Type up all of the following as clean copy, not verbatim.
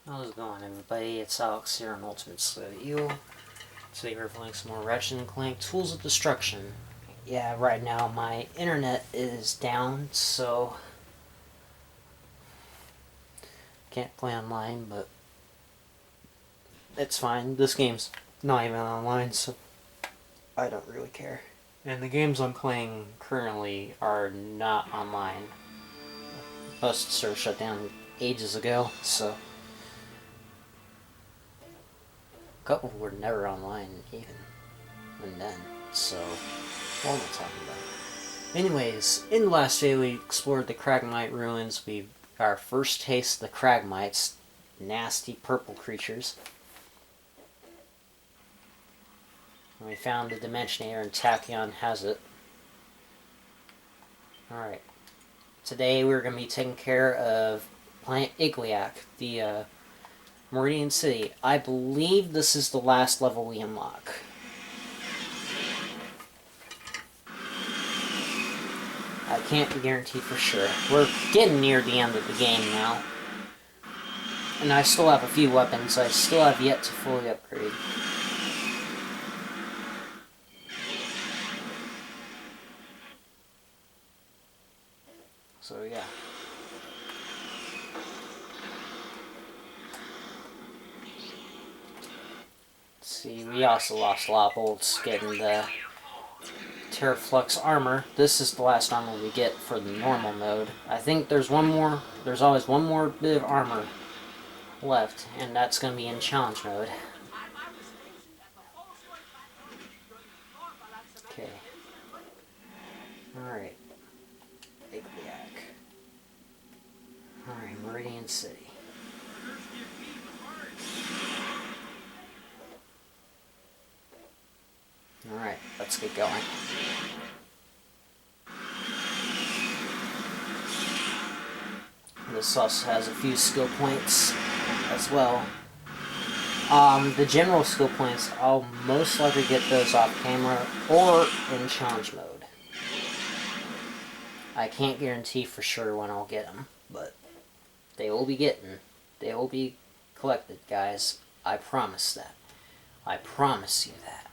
How's it going, everybody? It's Alex here on Ultimate Slow Eel. Today we're playing some more Ratchet and Clank Tools of Destruction. Yeah, right now my internet is down, so can't play online, but it's fine. This game's not even online, so I don't really care. And the games I'm playing currently are not online. Most servers shut down ages ago, so a couple were never online even, and then, so what am I talking about? Anyways, in the last day we explored the Cragmite ruins. We got our first taste of the Cragmites, nasty purple creatures. And we found the Dimensionator and Tachyon has it. Alright. Today we're going to be taking care of Planet Igliak, the Meridian City. I believe this is the last level we unlock. I can't guarantee for sure. We're getting near the end of the game now. And I still have a few weapons I still have yet to fully upgrade. So yeah. See, we also lost a lot of bolts getting the Terraflux armor. This is the last armor we get for the normal mode. I think there's always one more bit of armor left, and that's going to be in challenge mode. Okay. Alright. Igliak. Alright, Meridian City. Alright, let's get going. This also has a few skill points as well. The general skill points, I'll most likely get those off camera or in challenge mode. I can't guarantee for sure when I'll get them, but they will be collected, guys. I promise that. I promise you that.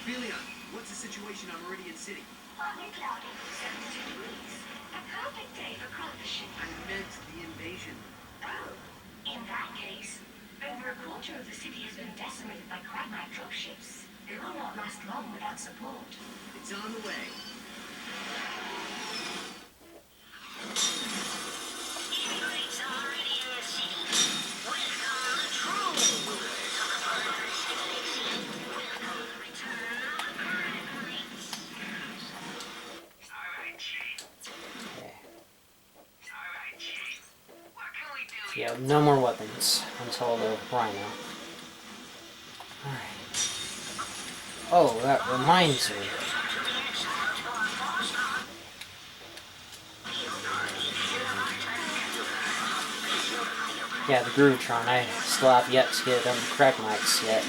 Ophelia, what's the situation on Meridian City? Partly cloudy, 72 degrees. A perfect day for crawfishing. I meant the invasion. Oh, in that case, over a quarter of the city has been decimated by Cragmite dropships. They will not last long without support. It's on the way. Immigrants already in the city. Welcome the trolls of the Polar Civilization. Welcome the return of the Cragmites. Alright, Chief. Okay. Alright, Chief. What can we do? Yeah, no more weapons until the Rhino. Alright. Oh, that reminds me. Yeah, the Groovitron. I still have yet to get them Cragmites yet.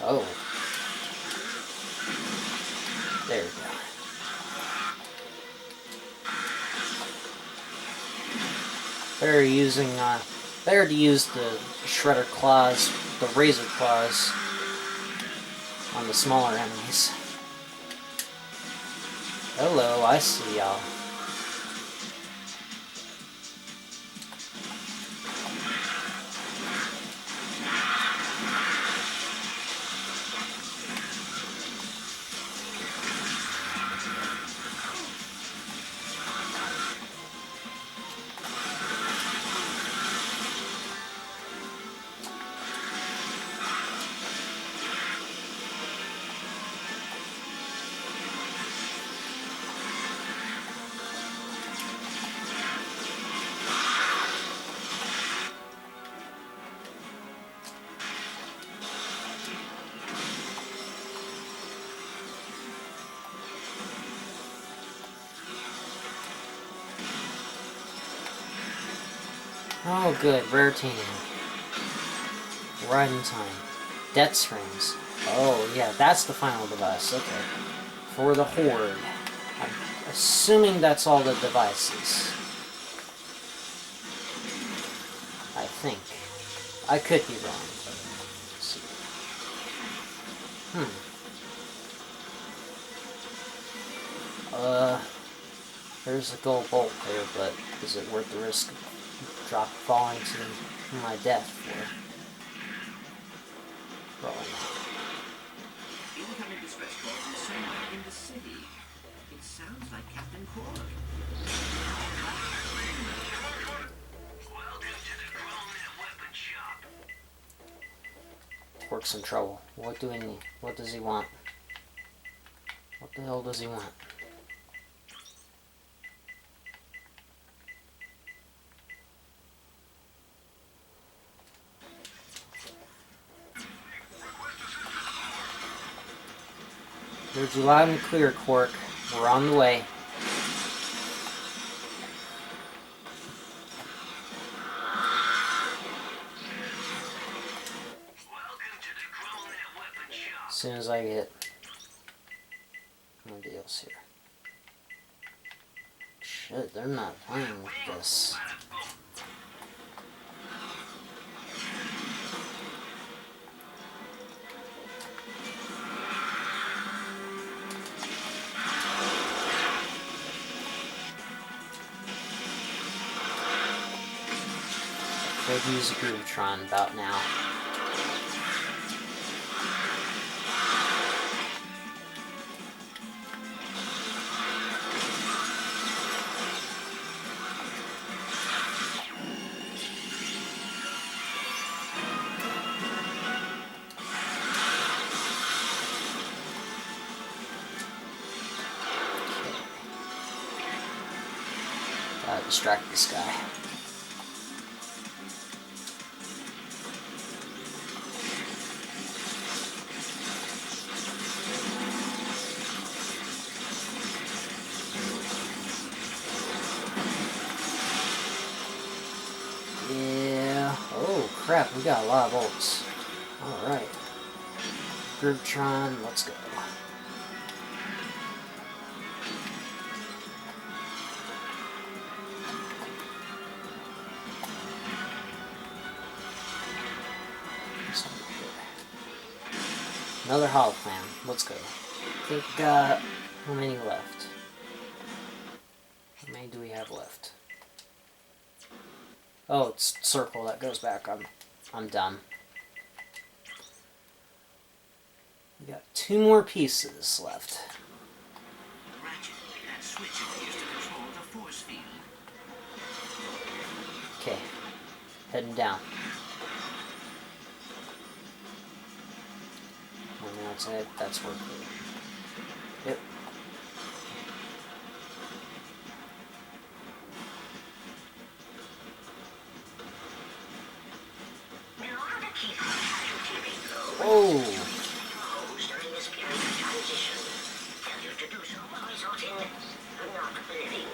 Oh. There we go. Better to use the Shredder Claws, the Razor Claws, on the smaller enemies. Hello, I see y'all. Oh good, rare team. Right in time. Death Springs. Oh, yeah, that's the final device. Okay. For the Horde. I'm assuming that's all the devices. I think. I could be wrong. Let's see. There's a gold bolt there, but is it worth the risk of falling to my death for? Probably not. Incoming distress call from somewhere in the city. It sounds like Captain Quark. Welcome to the Clone Weapon Shop. Quark's in trouble. What do we need? What does he want? What the hell does he want? Heard you loud and clear, Quark. We're on the way. As soon as I get more deals here. Shit, they're not playing with this. Could use a Groovitron about now. Gotta distract this guy. Yeah. Oh crap, we got a lot of bolts. Alright. Groovitron, let's go. Another holoclan. Let's go. I think we got... how many left? How many do we have left? Oh, it's circle that goes back. I'm done. We got 2 more pieces left. Ratchet, that switch appears to control the force field. Okay. Heading down. And that's it. That's working. Yep. In order to keep our casualty rate low, Oh! homes during this period of transition. Failure to do so will result in not living.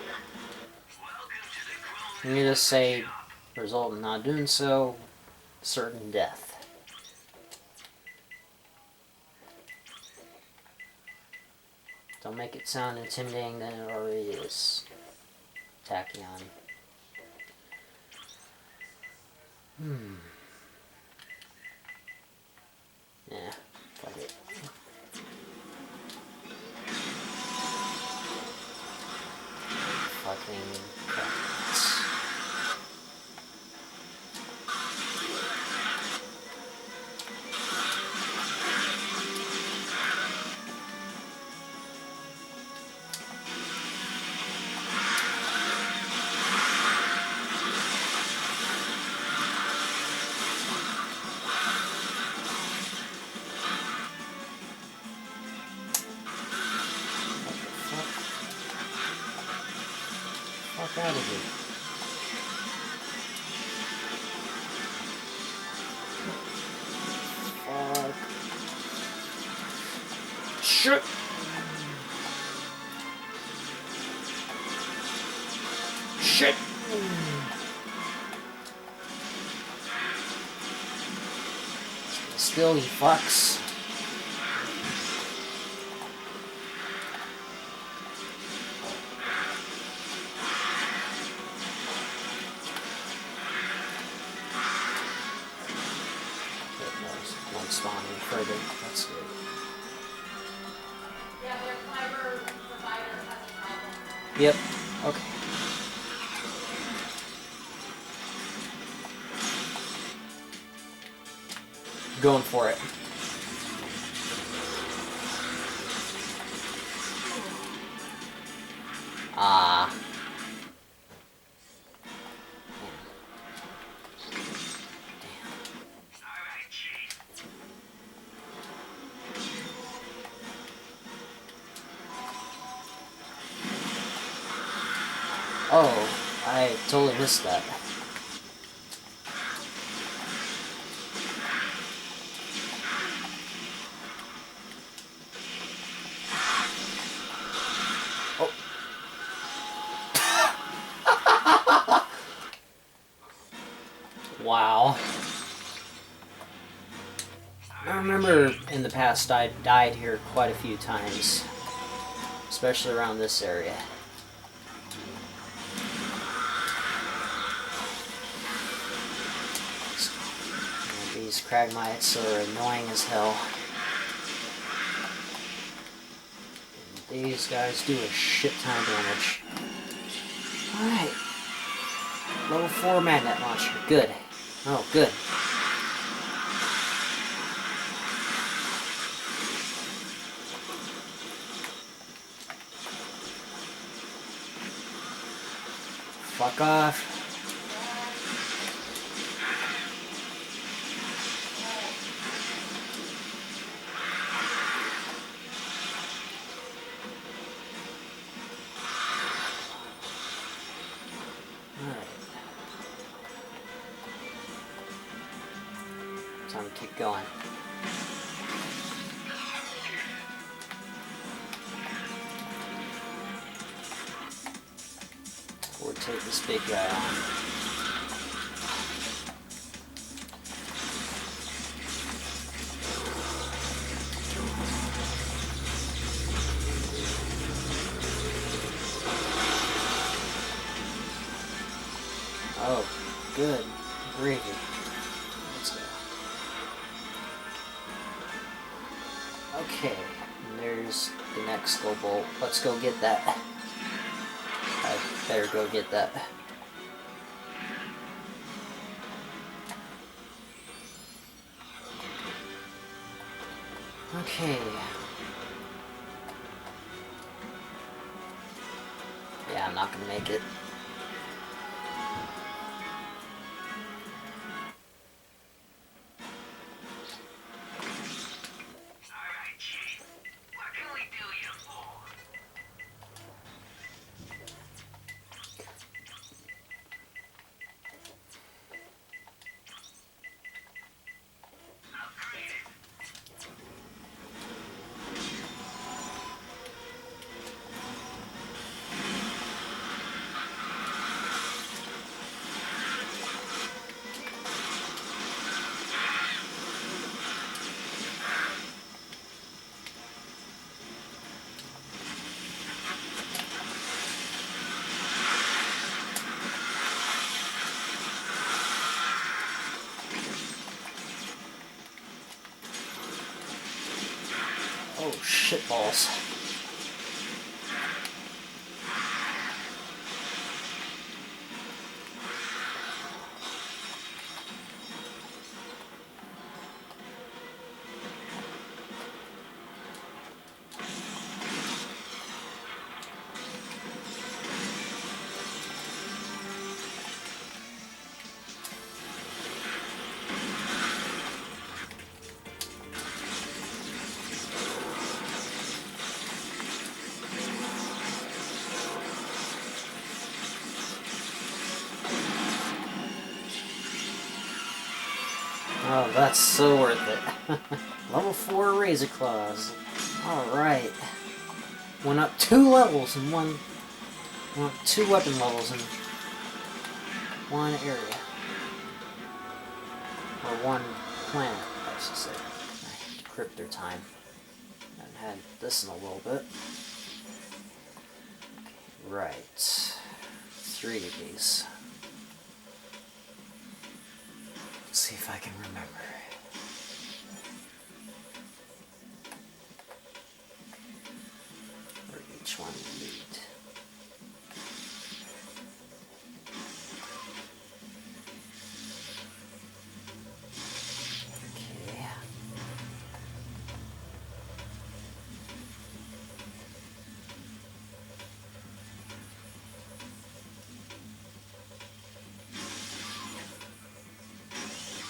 I'm gonna say result in not doing so, certain death. Don't make it sound intimidating than it already is. Tachyon. Yeah, fuck it. Fucking crap. Fuck out of here. Fuck. Shit! Shit! still, he fucks. One spawning further. That's good. Yeah, their fiber provider has a problem. Yep. Okay. Going for it. Ah. Oh, I totally missed that. Oh. Wow. I remember in the past I died here quite a few times, especially around this area. These Cragmites are annoying as hell. And these guys do a shit ton of damage. Alright. Level 4 magnet launcher. Good. Oh, good. Fuck off. Time to keep going. Or take this big guy on. Oh, good gravy. Let's go. Okay, and there's the next skull bolt. Let's go get that. I better go get that. Okay. Yeah, I'm not gonna make it. Oh, shitballs. Oh, that's so worth it. Level 4 Razor Claws. Alright. Went up 2 levels in one... Went up 2 weapon levels in one area. Or one planet, I This is it. Crypt their time. I haven't had this in a little bit. Right. 3 of these. Let's see if I can remember. Where each one will lead. Okay.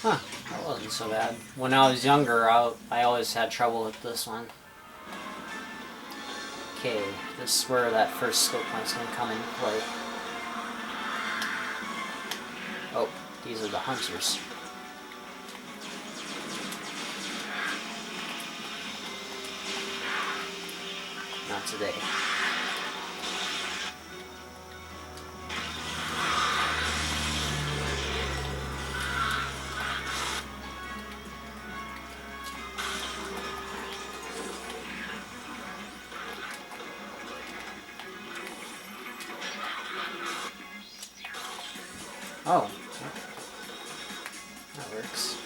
Huh, that wasn't so bad. When I was younger, I always had trouble with this one. Okay, this is where that first skill point's going to come into play. Oh, these are the hunters. Not today. Oh, that works.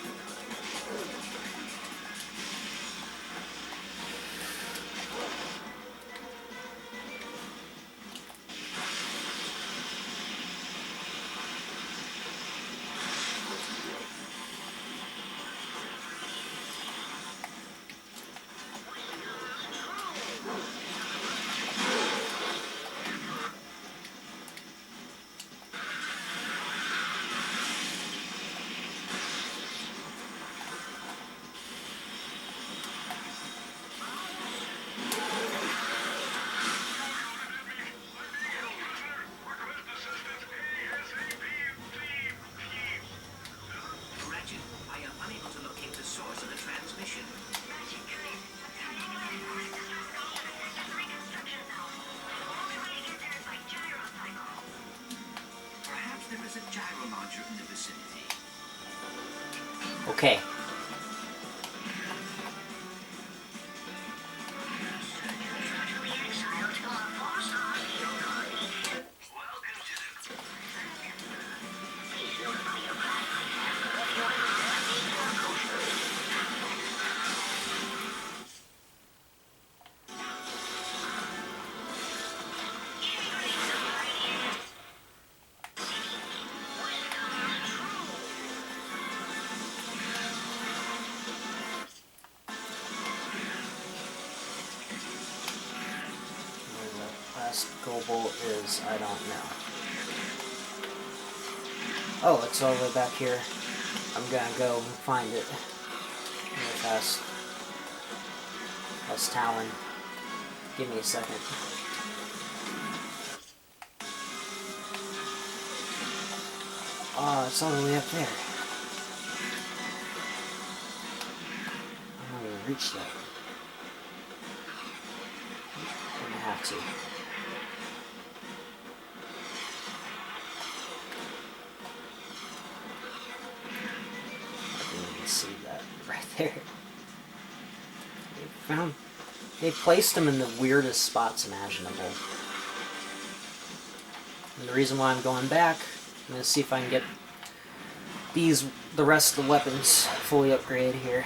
Ratchet, I am unable to locate the source of the transmission. Ratchet, come in. Triangular force disruption in the reconstruction zone. The only way to get there is by gyrocycle. Perhaps there is a gyro launcher in the vicinity. Okay. Structurally exiled to a force audio colony. Welcome to the... Please notify your class if you are detecting or Where the last gold bolt is, I don't know. Oh, it's all the way back here. I'm gonna go find it real fast. That's Talon. Give me a second. Oh, it's all the way up there. I'm not gonna reach that. I'm gonna have to. I didn't even see that right there. They placed them in the weirdest spots imaginable. And the reason why I'm going back, I'm gonna see if I can get the rest of the weapons fully upgraded here.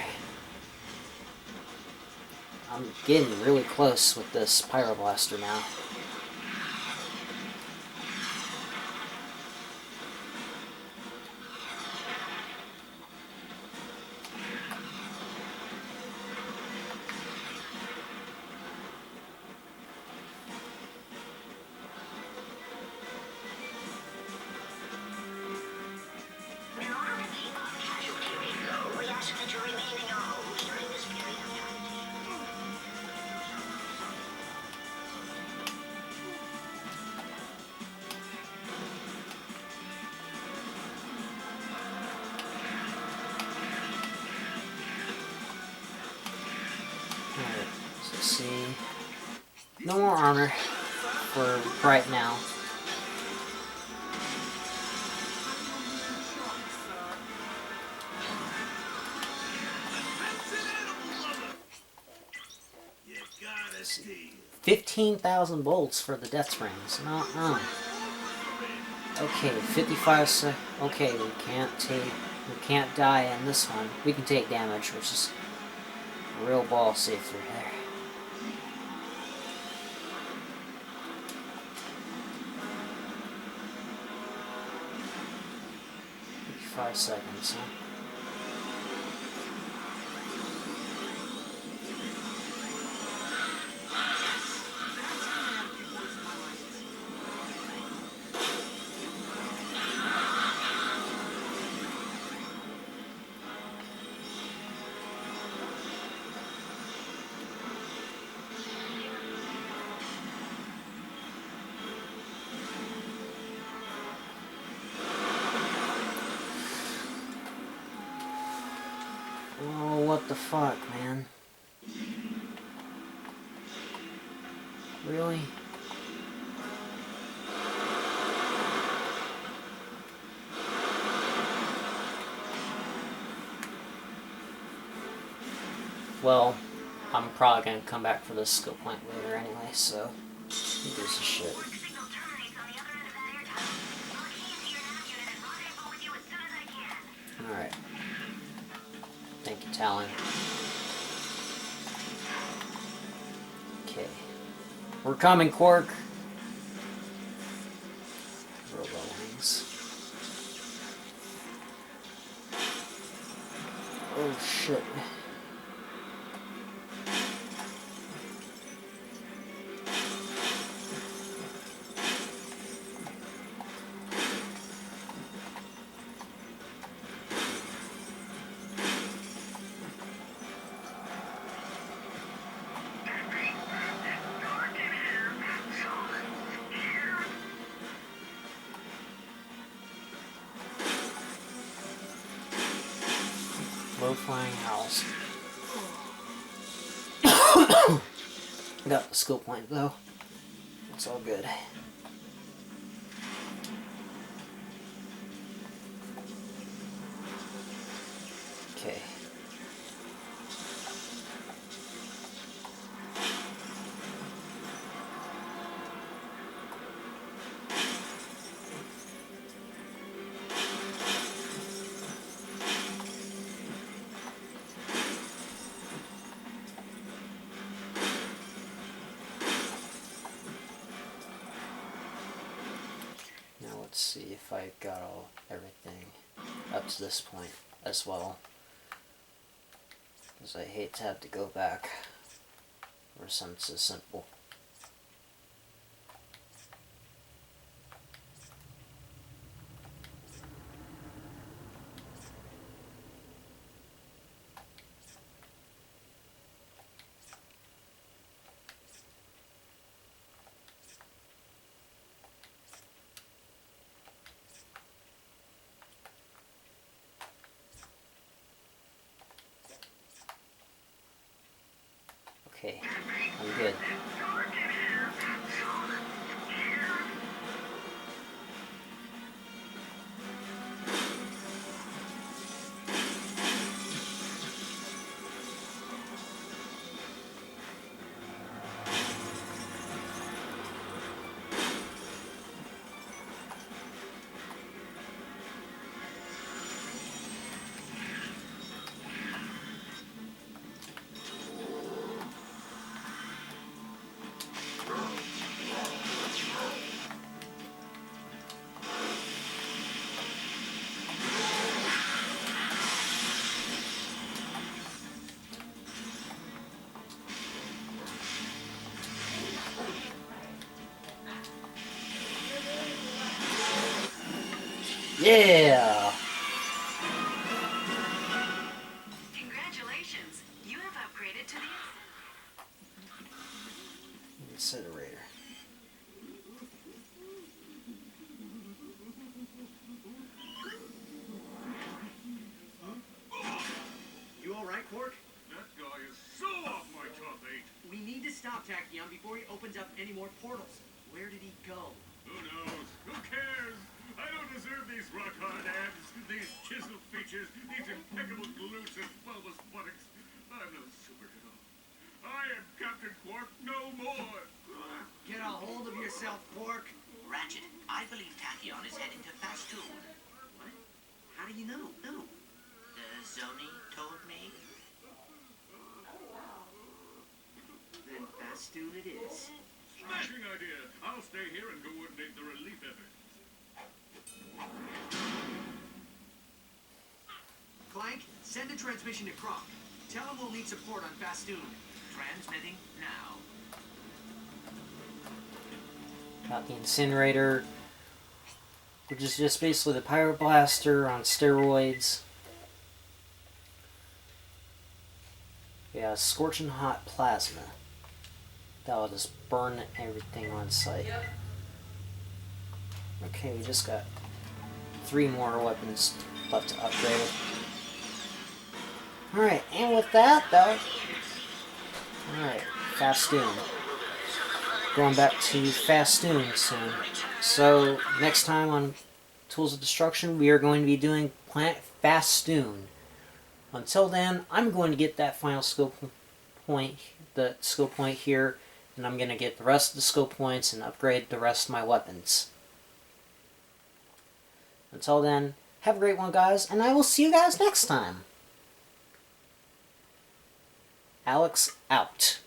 I'm getting really close with this Pyroblaster now. in order to keep our casualty rate low, we ask that you remain in your homes during this period of transition. Alright, so see. No more armor for right now. Nasty. 15,000 bolts for the death springs. Okay, 55 sec. Okay, we can't die in this one. We can take damage, which is a real ball safe through there. 5 seconds, huh? Oh, what the fuck, man? Really? Well, I'm probably gonna come back for this skill point later anyway, so who gives a shit? Work signal terminates on the other end of that air tunnel. I'll key into your nav unit and rendezvous with you as soon as I can. Alright. Thank you, Talon. Okay. We're coming, Quark! Robo wings. Oh shit. Low flying owls. Got the skill point though. It's all good. Okay. Let's see if I got everything up to this point as well, because I hate to have to go back for something so simple. Okay, I'm good. Yeah! Congratulations, you have upgraded to the Incinerator. You alright, Quark? That guy is so off my top 8. We need to stop Tachyon before he opens up any more portals. Where did he go? Who knows? Who cares? I don't deserve these rock-hard abs, these chiseled features, these impeccable glutes and bulbous buttocks. I'm no superhero. I am Captain Quark, no do you know? No. Zoni told me. Then Fastoon it is. Smashing idea. I'll stay here and coordinate the relief effort. Clank, send a transmission to Kronk. Tell him we'll need support on Fastoon. Transmitting now. Got the incinerator, which is just basically the pyroblaster on steroids. Yeah, scorching hot plasma. That'll just burn everything on site. Okay, we just got 3 more weapons left to upgrade. Alright, and with that, though... Alright, Fastoon. Going back to Fastoon soon. So, next time on Tools of Destruction, we are going to be doing Planet Fastoon. Until then, I'm going to get that final skill point, the skill point here, and I'm going to get the rest of the skill points and upgrade the rest of my weapons. Until then, have a great one, guys, and I will see you guys next time. Alex out.